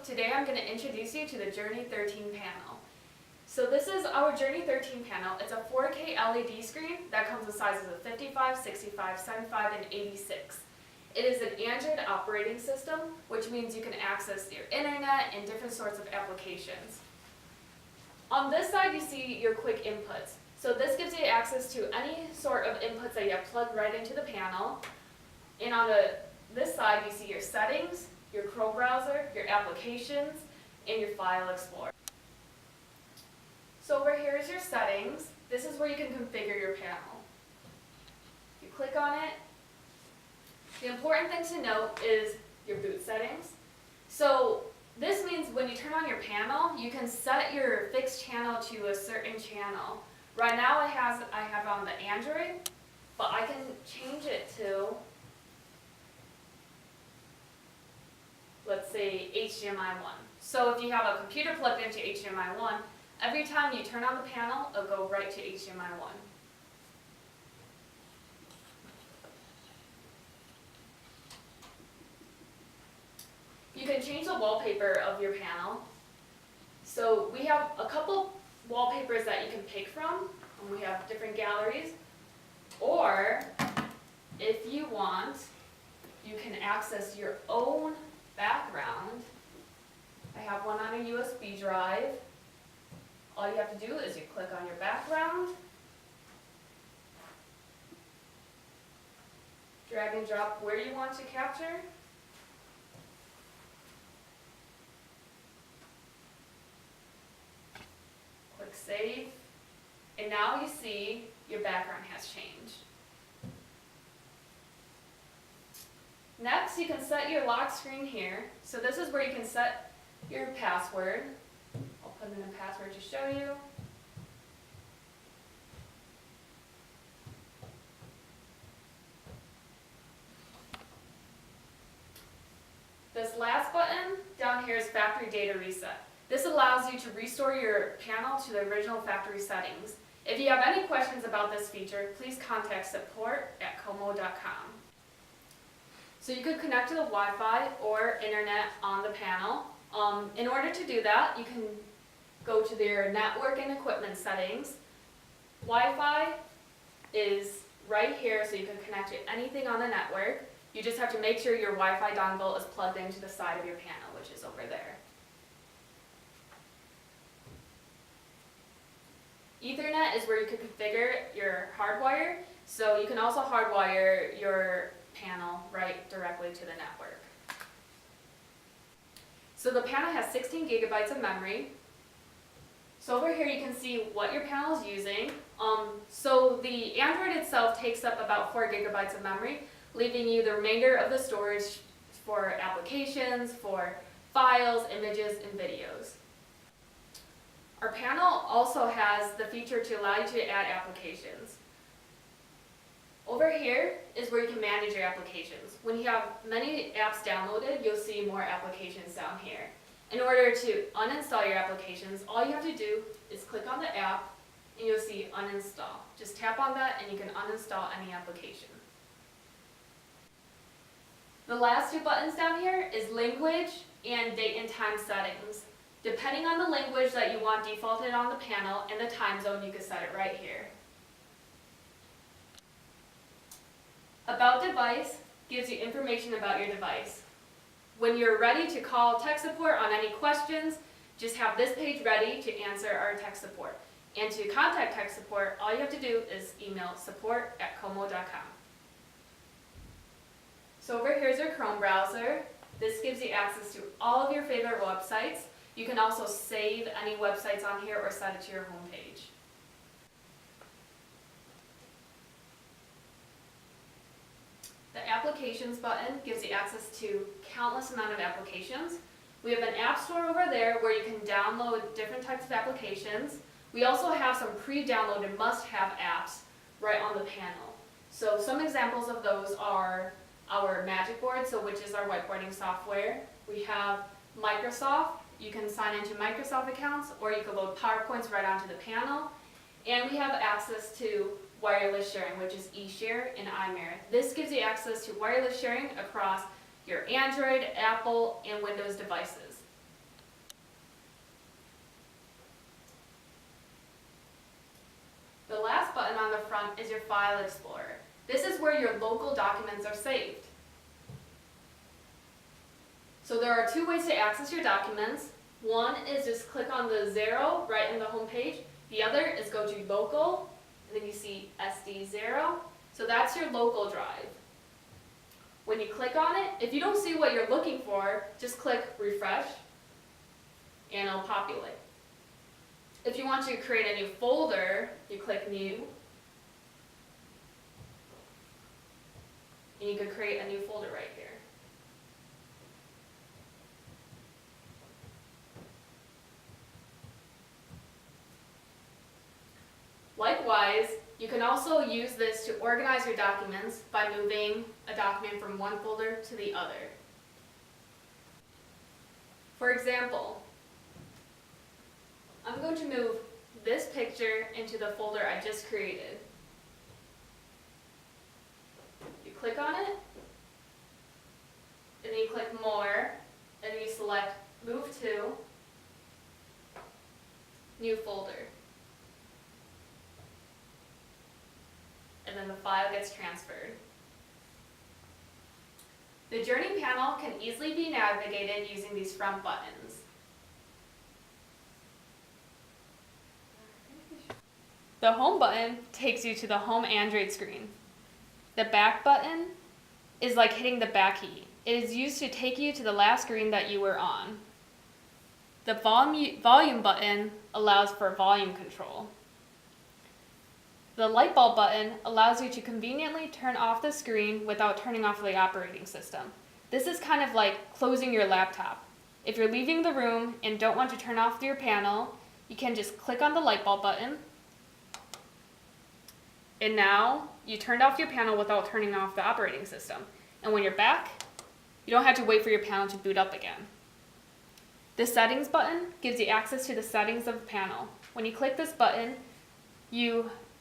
today I'm going to introduce you to the Journey 13 panel. So this is our Journey 13 panel. It's a 4K LED screen that comes with sizes of 55, 65, 75, and 86. It is an Android operating system, which means you can access your internet and different sorts of applications. On this side you see your quick inputs. So this gives you access to any sort of inputs that you have plugged right into the panel. And on this side you see your settings, your Chrome browser, your applications, and your file explorer. So over here is your settings. This is where you can configure your panel. You click on it. The important thing to note is your boot settings. So this means when you turn on your panel, you can set your fixed channel to a certain channel. Right now I have on the Android, but I can change it to, let's say, HDMI 1. So if you have a computer plugged into HDMI 1, every time you turn on the panel, it'll go right to HDMI 1. You can change the wallpaper of your panel. So we have a couple wallpapers that you can pick from, and we have different galleries. Or, if you want, you can access your own background. I have one on a USB drive. All you have to do is you click on your background, drag and drop where you want to capture, click save, and now you see your background has changed. Next, you can set your lock screen here. So this is where you can set your password. I'll put in a password to show you. This last button down here is factory data reset. This allows you to restore your panel to the original factory settings. If you have any questions about this feature, please contact support@QOMO.com. So you could connect to the Wi-Fi or internet on the panel. In order to do that, you can go to their network and equipment settings. Wi-Fi is right here, so you can connect to anything on the network. You just have to make sure your Wi-Fi dongle is plugged into the side of your panel, which is over there. Ethernet is where you can configure your hardwire, so you can also hardwire your panel right directly to the network. So the panel has 16 gigabytes of memory. So over here you can see what your panel is using. So the Android itself takes up about 4 gigabytes of memory, leaving you the remainder of the storage for applications, for files, images, and videos. Our panel also has the feature to allow you to add applications. Over here is where you can manage your applications. When you have many apps downloaded, you'll see more applications down here. In order to uninstall your applications, all you have to do is click on the app and you'll see uninstall. Just tap on that and you can uninstall any application. The last two buttons down here is language and date and time settings. Depending on the language that you want defaulted on the panel and the time zone, you can set it right here. About device gives you information about your device. When you're ready to call tech support on any questions, just have this page ready to answer our tech support. And to contact tech support, all you have to do is email support@QOMO.com. So over here's your Chrome browser. This gives you access to all of your favorite websites. You can also save any websites on here or set it to your home page. The Applications button gives you access to countless amount of applications. We have an app store over there where you can download different types of applications. We also have some pre-downloaded must-have apps right on the panel. So some examples of those are our Magic Board, which is our whiteboarding software. We have Microsoft. You can sign into Microsoft accounts, or you can load PowerPoints right onto the panel. And we have access to wireless sharing, which is eShare and iMirror. This gives you access to wireless sharing across your Android, Apple, and Windows devices. The last button on the front is your File Explorer. This is where your local documents are saved. So there are two ways to access your documents. One is just click on the 0 right in the home page. The other is go to Local, and then you see SD0. So that's your local drive. When you click on it, if you don't see what you're looking for, just click Refresh, and it'll populate. If you want to create a new folder, you click New, and you can create a new folder right here. Likewise, you can also use this to organize your documents by moving a document from one folder to the other. For example, I'm going to move this picture into the folder I just created. You click on it, and then you click More, and then you select Move to New Folder. And then the file gets transferred. The Journey panel can easily be navigated using these front buttons. The Home button takes you to the Home Android screen. The Back button is like hitting the back key. It is used to take you to the last screen that you were on. The Volume button allows for volume control. The light bulb button allows you to conveniently turn off the screen without turning off the operating system. This is kind of like closing your laptop. If you're leaving the room and don't want to turn off your panel, you can just click on the light bulb button. And now you turned off your panel without turning off the operating system. And when you're back, you don't have to wait for your panel to boot up again. The Settings button gives you access to the settings of the panel. When you click this button,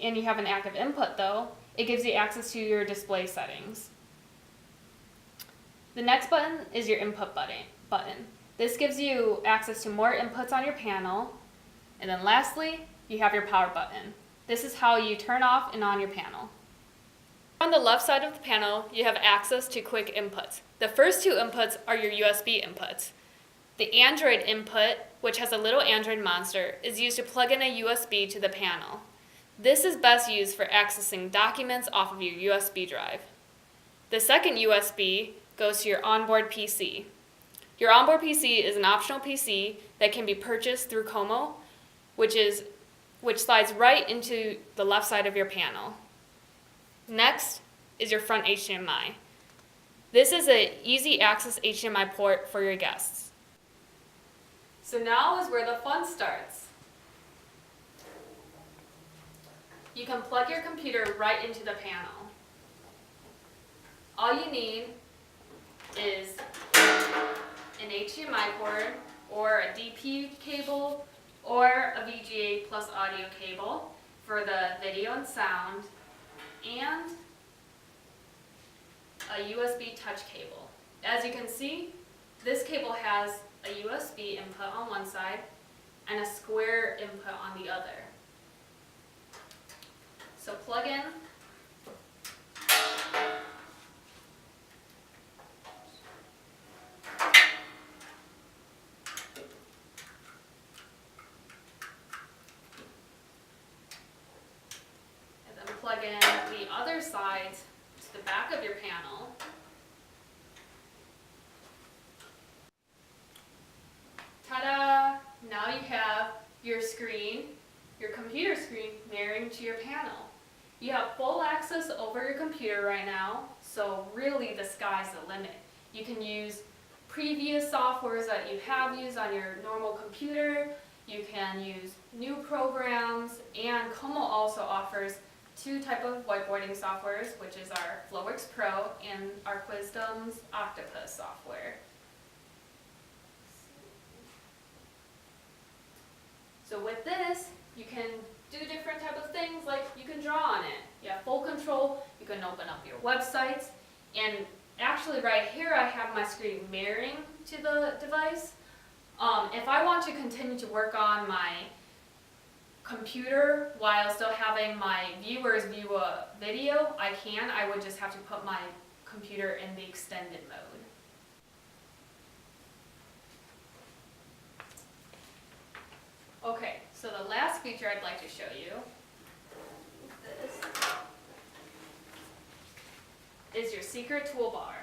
and you have an active input though, it gives you access to your display settings. The next button is your Input button. This gives you access to more inputs on your panel. And then lastly, you have your Power button. This is how you turn off and on your panel. On the left side of the panel, you have access to quick inputs. The first two inputs are your USB inputs. The Android input, which has a little Android monster, is used to plug in a USB to the panel. This is best used for accessing documents off of your USB drive. The second USB goes to your onboard PC. Your onboard PC is an optional PC that can be purchased through QOMO, which slides right into the left side of your panel. Next is your front HDMI. This is an easy access HDMI port for your guests. So now is where the fun starts. You can plug your computer right into the panel. All you need is an HDMI port or a DP cable or a VGA plus audio cable for the video and sound, and a USB touch cable. As you can see, this cable has a USB input on one side and a square input on the other. So plug in. And then plug in the other side to the back of your panel. Ta-da! Now you have your screen, your computer screen, mirroring to your panel. You have full access over your computer right now, so really the sky's the limit. You can use previous softwares that you have used on your normal computer. You can use new programs, and QOMO also offers two types of whiteboarding softwares, which is our Flowworks Pro and our Quizdum's Octopus software. So with this, you can do different type of things, like you can draw on it. You have full control, you can open up your websites, and actually right here I have my screen mirroring to the device. If I want to continue to work on my computer while still having my viewers view a video, I can. I would just have to put my computer in the extended mode. Okay, so the last feature I'd like to show you is your secret toolbar.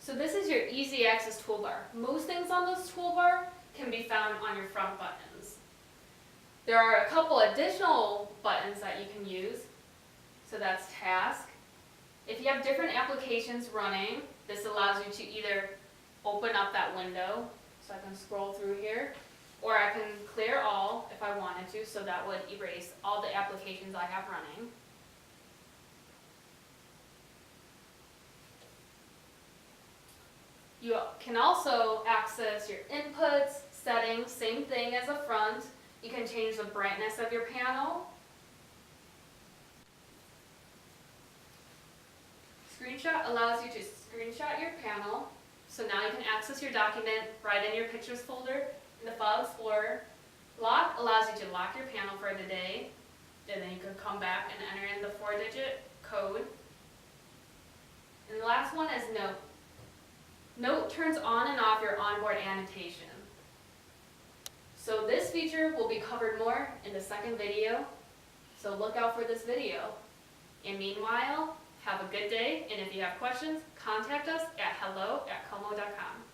So this is your easy access toolbar. Most things on this toolbar can be found on your front buttons. There are a couple additional buttons that you can use. So that's task. If you have different applications running, this allows you to either open up that window, so I can scroll through here, or I can clear all if I wanted to, so that would erase all the applications I have running. You can also access your inputs, settings, same thing as the front. You can change the brightness of your panel. Screenshot allows you to screenshot your panel. So now you can access your document right in your pictures folder in the File Explorer. Lock allows you to lock your panel for the day. And then you can come back and enter in the 4-digit code. And the last one is Note. Note turns on and off your onboard annotation. So this feature will be covered more in the second video, so look out for this video. And meanwhile, have a good day, and if you have questions, contact us at hello@qomo.com.